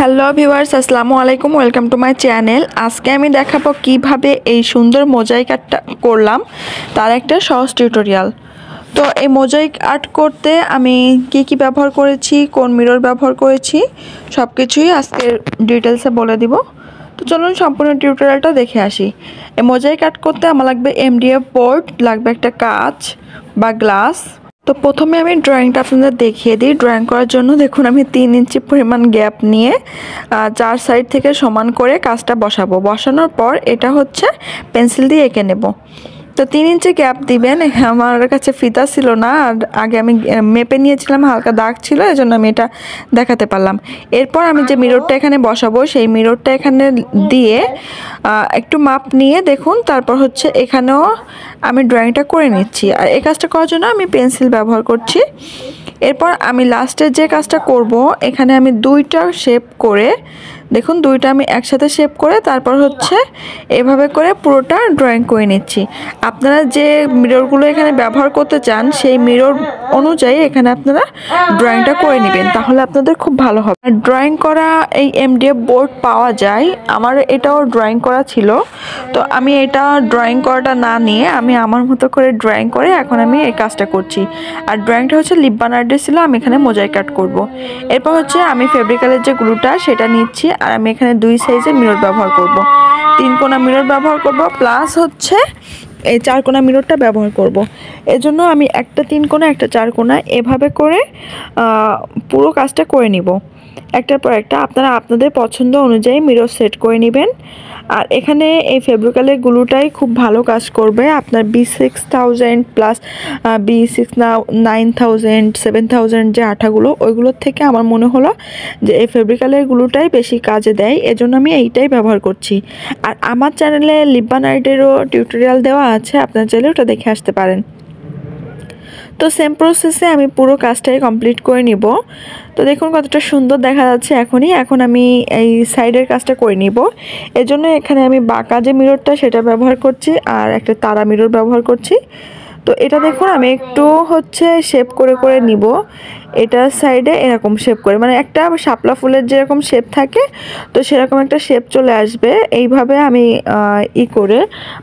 Hello viewers, আসসালামু আলাইকুম। Welcome to my channel. আজকে আমি দেখাবো কিভাবে এই সুন্দর মোজাইক আর্টটা করলাম তার একটা সহজ টিউটোরিয়াল। তো এই মোজাইক আর্ট করতে আমি কি ব্যবহার করেছি, কোন মিরর ব্যবহার করেছি, সব কিছুই আজকে ডিটেলসে বলে দিব। তো চলুন সম্পূর্ণ টিউটোরিয়ালটা দেখে আসি। এই মোজাইক আর্ট করতে আমার লাগবে MDF বোর্ড, লাগবে একটা কাঁচ বা গ্লাস। তো প্রথমে আমি ড্রয়িংটা আপনাদের দেখিয়ে দিই। ড্রয়িং করার জন্য দেখুন আমি 3 ইঞ্চি পরিমাণ গ্যাপ নিয়ে 4 সাইড থেকে সমান করে কাজটা বসাবো। বসানোর পর এটা হচ্ছে পেন্সিল দিয়ে এঁকে নেব। তো 3 ইঞ্চি গ্যাপ দিবেন। আমার কাছে ফিতা ছিল না, আর আগে আমি মেপে নিয়েছিলাম, হালকা দাগ ছিল, এজন্য আমি এটা দেখাতে পারলাম। এরপর আমি যে মিররটা এখানে বসাবো সেই মিররটা এখানে দিয়ে একটু মাপ নিয়ে দেখুন, তারপর হচ্ছে এখানেও আমি ড্রয়িংটা করে নিচ্ছি। আর এই কাজটা করার জন্য আমি পেন্সিল ব্যবহার করছি। এরপর আমি লাস্টের যে কাজটা করব, এখানে আমি 2টা শেপ করে দেখুন, 2টা আমি একসাথে শেপ করে তারপর হচ্ছে এভাবে করে পুরোটা ড্রয়িং করে নিচ্ছি। আপনারা যে মিররগুলো এখানে ব্যবহার করতে চান সেই মিরর অনুযায়ী এখানে আপনারা ড্রয়িংটা করে নেবেন, তাহলে আপনাদের খুব ভালো হবে। ড্রয়িং করা এই MDF বোর্ড পাওয়া যায়, আমার এটাও ড্রয়িং করা ছিল। তো আমি এটা ড্রয়িং করাটা না নিয়ে আমি আমার মতো করে ড্রয়িং করে এখন আমি এই কাজটা করছি। আর ড্রয়িংটা হচ্ছে লিপ বানার্ডে ছিল, আমি এখানে মোজাইক আর্ট করব। এরপর হচ্ছে আমি ফেব্রিকালের যে গ্লুটা সেটা নিচ্ছি, আর আমি এখানে 2 সাইজের মিরর ব্যবহার করব। 3 কোণা মিরর ব্যবহার করব, প্লাস হচ্ছে এই 4 কোণা মিররটা ব্যবহার করব। এজন্য আমি একটা 3 কোণা একটা 4 কোণা এভাবে করে পুরো কাজটা করে নিব। একটার পর একটা আপনারা আপনাদের পছন্দ অনুযায়ী মিরর সেট করে নেবেন। আর এখানে এই ফেব্রিকালের গ্লুটাই খুব ভালো কাজ করবে। আপনার B6000 প্লাস B6 9000 7000 যে আঠাগুলো, ওইগুলোর থেকে আমার মনে হলো যে এই ফেব্রিকালের গ্লুটাই বেশি কাজে দেয়, এজন্য আমি এইটাই ব্যবহার করছি। আর আমার চ্যানেলে লিপ বানার্ডেরও টিউটোরিয়াল দেওয়া আছে, আপনারা চাইলে ওটা দেখে আসতে পারেন। তো সেম প্রসেসে আমি পুরো কাজটাই কমপ্লিট করে নিব। তো দেখুন কতটা সুন্দর দেখা যাচ্ছে এখন আমি এই সাইডের কাজটা করে নিব। এজন্য এখানে আমি বাঁকা যে মিররটা সেটা ব্যবহার করছি, আর একটা তারা মিরর ব্যবহার করছি। তো এটা দেখুন আমি একটু হচ্ছে শেপ করে করে নিব। এটা সাইডে এরকম শেপ করে, মানে একটা শাপলা ফুলের যেরকম শেপ থাকে, তো সেরকম একটা শেপ চলে আসবে। এইভাবে আমি করে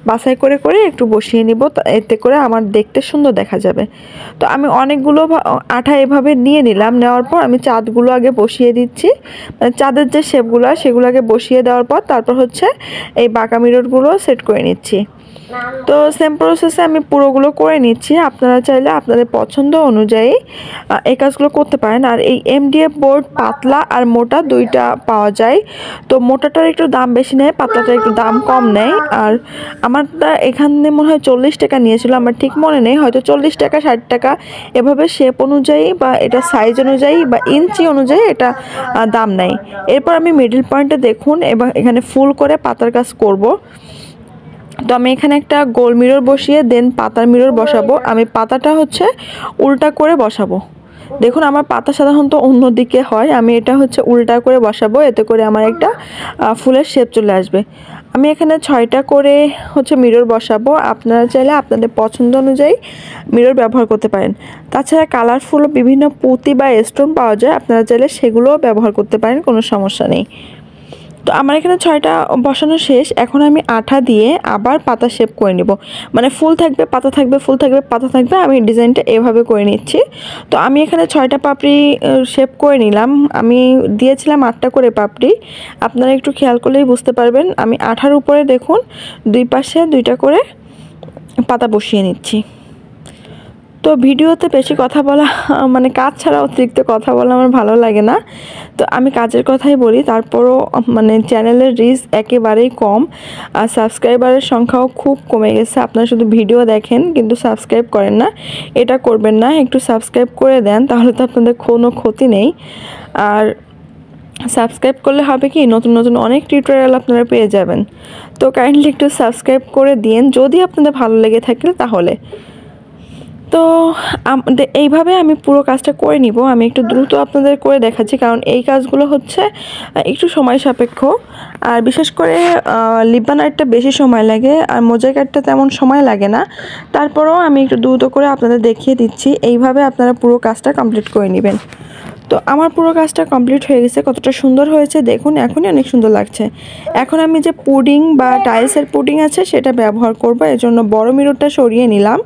বাছাই করে করে একটু বসিয়ে নিব, এতে করে আমার দেখতে সুন্দর দেখা যাবে। তো আমি অনেকগুলো আঠা এভাবে নিয়ে নিলাম। নেওয়ার পর আমি চাঁদগুলো আগে বসিয়ে দিচ্ছি, মানে চাঁদের যে শেপগুলো সেগুলো আগে বসিয়ে দেওয়ার পর তারপর হচ্ছে এই বাঁকা মিররগুলো সেট করে নিচ্ছি। তো সেম প্রসেসে আমি পুরোগুলো করে নিচ্ছি। আপনারা চাইলে আপনাদের পছন্দ অনুযায়ী এই কাজগুলো করতে পারেন। আর এই MDF বোর্ড পাতলা আর মোটা দুইটা পাওয়া যায়। তো মোটাটার একটু দাম বেশি নেয়, পাতলাটার একটু দাম কম নেয়। আর আমারটা এখানে মনে হয় 40 টাকা নিয়েছিল, আমার ঠিক মনে নেই, হয়তো 40 টাকা 60 টাকা এভাবে শেপ অনুযায়ী বা এটা সাইজ অনুযায়ী বা ইঞ্চি অনুযায়ী এটা দাম নেয়। এরপর আমি মিডল পয়েন্টে দেখুন এবং এখানে ফুল করে পাতার কাজ করব। তো আমি এখানে একটা গোল মিরর বসিয়ে দেন পাতার মিরর বসাবো। আমি পাতাটা হচ্ছে উল্টা করে বসাবো। দেখুন আমার পাতা সাধারণত অন্যদিকে হয়, আমি এটা হচ্ছে উল্টা করে বসাবো, এতে করে আমার একটা ফুলের শেপ চলে আসবে। আমি এখানে 6টা করে হচ্ছে মিরর বসাবো। আপনারা চাইলে আপনাদের পছন্দ অনুযায়ী মিরর ব্যবহার করতে পারেন। তাছাড়া কালারফুল বিভিন্ন পুঁতি বা স্টোন পাওয়া যায়, আপনারা চাইলে সেগুলোও ব্যবহার করতে পারেন, কোনো সমস্যা নেই। তো আমার এখানে 6টা বসানো শেষ। এখন আমি আঠা দিয়ে আবার পাতা শেপ করে নিব, মানে ফুল থাকবে পাতা থাকবে, ফুল থাকবে পাতা থাকবে, আমি ডিজাইনটা এভাবে করে নিচ্ছি। তো আমি এখানে 6টা পাপড়ি শেপ করে নিলাম। আমি দিয়েছিলাম 8টা করে পাপড়ি, আপনারা একটু খেয়াল করলেই বুঝতে পারবেন। আমি আঠার উপরে দেখুন 2 পাশে 2টা করে পাতা বসিয়ে নিচ্ছি। তো ভিডিওতে বেশি কথা বলা, মানে কাজ ছাড়া অতিরিক্ত কথা বলা আমার ভালো লাগে না, তো আমি কাজের কথাই বলি। তারপরও মানে চ্যানেলের রিচ একেবারেই কম, আর সাবস্ক্রাইবারের সংখ্যাও খুব কমে গেছে। আপনারা শুধু ভিডিও দেখেন কিন্তু সাবস্ক্রাইব করেন না, এটা করবেন না, একটু সাবস্ক্রাইব করে দেন, তাহলে তো আপনাদের কোনো ক্ষতি নেই। আর সাবস্ক্রাইব করলে হবে কি, নতুন নতুন অনেক টিউটোরিয়াল আপনারা পেয়ে যাবেন। তো কাইন্ডলি একটু সাবস্ক্রাইব করে দিন যদি আপনাদের ভালো লেগে থাকে তাহলে। তো এইভাবে আমি পুরো কাজটা করে নিব। আমি একটু দ্রুত আপনাদের করে দেখাচ্ছি, কারণ এই কাজগুলো হচ্ছে একটু সময় সাপেক্ষ। আর বিশেষ করে লিপ বানারটা বেশি সময় লাগে, আর মোজাইক আর্টটা তেমন সময় লাগে না। তারপরেও আমি একটু দ্রুত করে আপনাদের দেখিয়ে দিচ্ছি, এইভাবে আপনারা পুরো কাজটা কমপ্লিট করে নেবেন। তো আমার পুরো কাজটা কমপ্লিট হয়ে গেছে। কতটা সুন্দর হয়েছে দেখুন, এখনই অনেক সুন্দর লাগছে। এখন আমি যে পুডিং বা টাইলসের পুডিং আছে সেটা ব্যবহার করব, এর জন্য বড় মিররটা সরিয়ে নিলাম।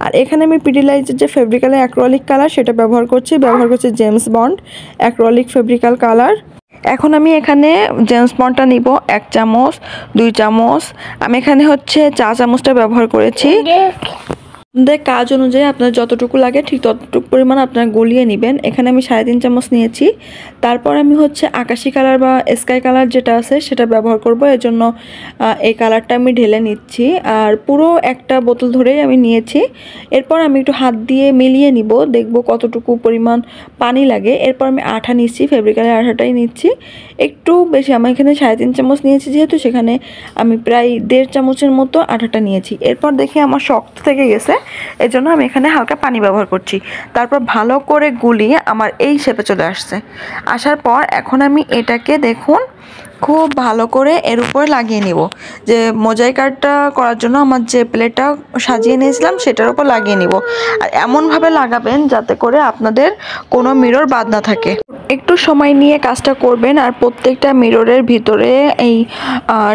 আর এখানে আমি পিডিলাইজের যে ফেব্রিক্যালের অ্যাক্রিলিক কালার সেটা ব্যবহার করছি জেমস বন্ড অ্যাক্রিলিক ফেব্রিক্যাল কালার। এখন আমি এখানে জেমস বন্ডটা নিব 1 চামচ 2 চামচ, আমি এখানে হচ্ছে চা চামচটা ব্যবহার করেছি। আপনাদের কাজ অনুযায়ী আপনার যতটুকু লাগে ঠিক ততটুকু পরিমাণ আপনারা গলিয়ে নেবেন। এখানে আমি 3.5 চামচ নিয়েছি। তারপর আমি হচ্ছে আকাশি কালার বা স্কাই কালার যেটা আছে সেটা ব্যবহার করব, এর জন্য এই কালারটা আমি ঢেলে নিচ্ছি। আর পুরো একটা বোতল ধরেই আমি নিয়েছি। এরপর আমি একটু হাত দিয়ে মিলিয়ে নিব, দেখব কতটুকু পরিমাণ পানি লাগে। এরপর আমি আঠা নিচ্ছি, ফেব্রিক্যালের আঠাটাই নিচ্ছি একটু বেশি। আমি এখানে 3.5 চামচ নিয়েছি, যেহেতু সেখানে আমি প্রায় 1.5 চামচের মতো আঠাটা নিয়েছি। এরপর দেখি আমার শক্ত থেকে গেছে, এজন্য আমি এখানে হালকা পানি ব্যবহার করছি। তারপর ভালো করে গুলিয়ে আমার এই শেপে চলে আসছে। আসার পর এখন আমি এটাকে দেখুন খুব ভালো করে এর উপরে লাগিয়ে নিব। যে মোজাইক আর্টটা করার জন্য আমার যে প্লেটটা সাজিয়ে নিয়েছিলাম সেটার উপর লাগিয়ে নিব। আর এমনভাবে লাগাবেন যাতে করে আপনাদের কোনো মিরর বাদ না থাকে। একটু সময় নিয়ে কাজটা করবেন আর প্রত্যেকটা মিররের ভিতরে এই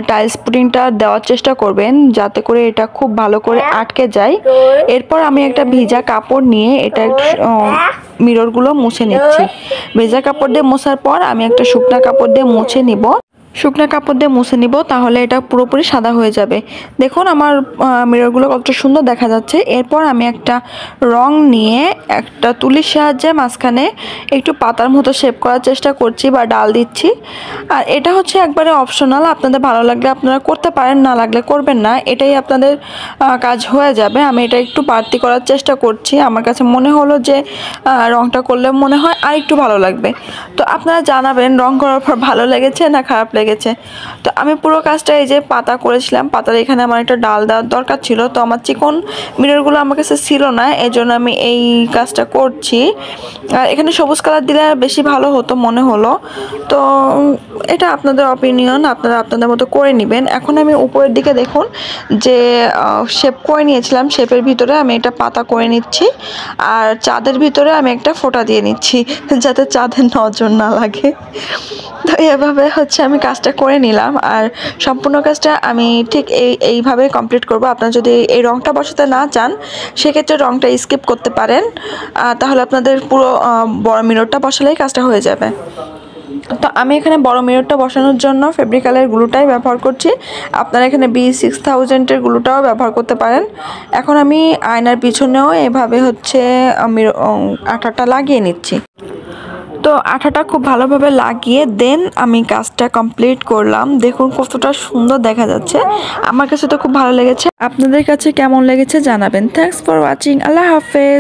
টাইলস পুডিংটা দেওয়ার চেষ্টা করবেন যাতে করে এটা খুব ভালো করে আটকে যায়। এরপর আমি একটা ভিজা কাপড় নিয়ে এটা মিররগুলো মুছে নিচ্ছি। ভেজা কাপড় দিয়ে মোছার পর আমি একটা শুকনা কাপড় দিয়ে মুছে নিব। শুকনো কাপড় দিয়ে মুছে নিব, তাহলে এটা পুরোপুরি সাদা হয়ে যাবে। দেখুন আমার মিররগুলো কতটা সুন্দর দেখা যাচ্ছে। এরপর আমি একটা রং নিয়ে একটা তুলির সাহায্যে মাঝখানে একটু পাতার মতো শেপ করার চেষ্টা করছি বা ডাল দিচ্ছি। আর এটা হচ্ছে একবারে অপশনাল, আপনাদের ভালো লাগলে আপনারা করতে পারেন, না লাগলে করবেন না, এটাই আপনাদের কাজ হয়ে যাবে। আমি এটা একটু বাড়তি করার চেষ্টা করছি, আমার কাছে মনে হলো যে রংটা করলে মনে হয় আর একটু ভালো লাগবে। তো আপনারা জানাবেন রং করার পর ভালো লেগেছে না খারাপ লেগেছে। তো আমি পুরো কাজটা এই যে পাতা করেছিলাম, পাতার এখানে আমার একটা ডাল দেওয়ার দরকার ছিল, তো আমার চিকন মিররগুলো আমার কাছে ছিল না, এই জন্য আমি এই কাজটা করছি। আর এখানে সবুজ কালার দিলে বেশি ভালো হতো মনে হলো। তো এটা আপনাদের অপিনিয়ন, আপনারা আপনাদের মতো করে নেবেন। এখন আমি উপরের দিকে দেখুন যে শেপ করে নিয়েছিলাম, শেপের ভিতরে আমি একটা পাতা করে নিচ্ছি। আর চাঁদের ভিতরে আমি একটা ফোঁটা দিয়ে নিচ্ছি যাতে চাঁদের নজর না লাগে। তো এভাবে হচ্ছে আমি কাজটা করে নিলাম। আর সম্পূর্ণ কাজটা আমি ঠিক এইভাবে কমপ্লিট করব। আপনারা যদি এই রংটা বসাতে না চান সেক্ষেত্রে রংটা স্কিপ করতে পারেন, তাহলে আপনাদের পুরো বড় মিররটা বসালেই কাজটা হয়ে যাবে। তো আমি এখানে বড় মিররটা বসানোর জন্য ফেব্রিক্যালের গ্লুটাই ব্যবহার করছি। আপনারা এখানে B6000-এর গ্লুটাও ব্যবহার করতে পারেন। এখন আমি আয়নার পিছনেও এভাবে হচ্ছে আমি আঠাটা লাগিয়ে নিচ্ছি। তো আঠাটা খুব ভালোভাবে লাগিয়ে দেন আমি কাজটা কমপ্লিট করলাম। দেখুন কতটা সুন্দর দেখা যাচ্ছে, আমার কাছে তো খুব ভালো লেগেছে। আপনাদের কাছে কেমন লেগেছে জানাবেন। Thanks for watching. আল্লাহ হাফেজ।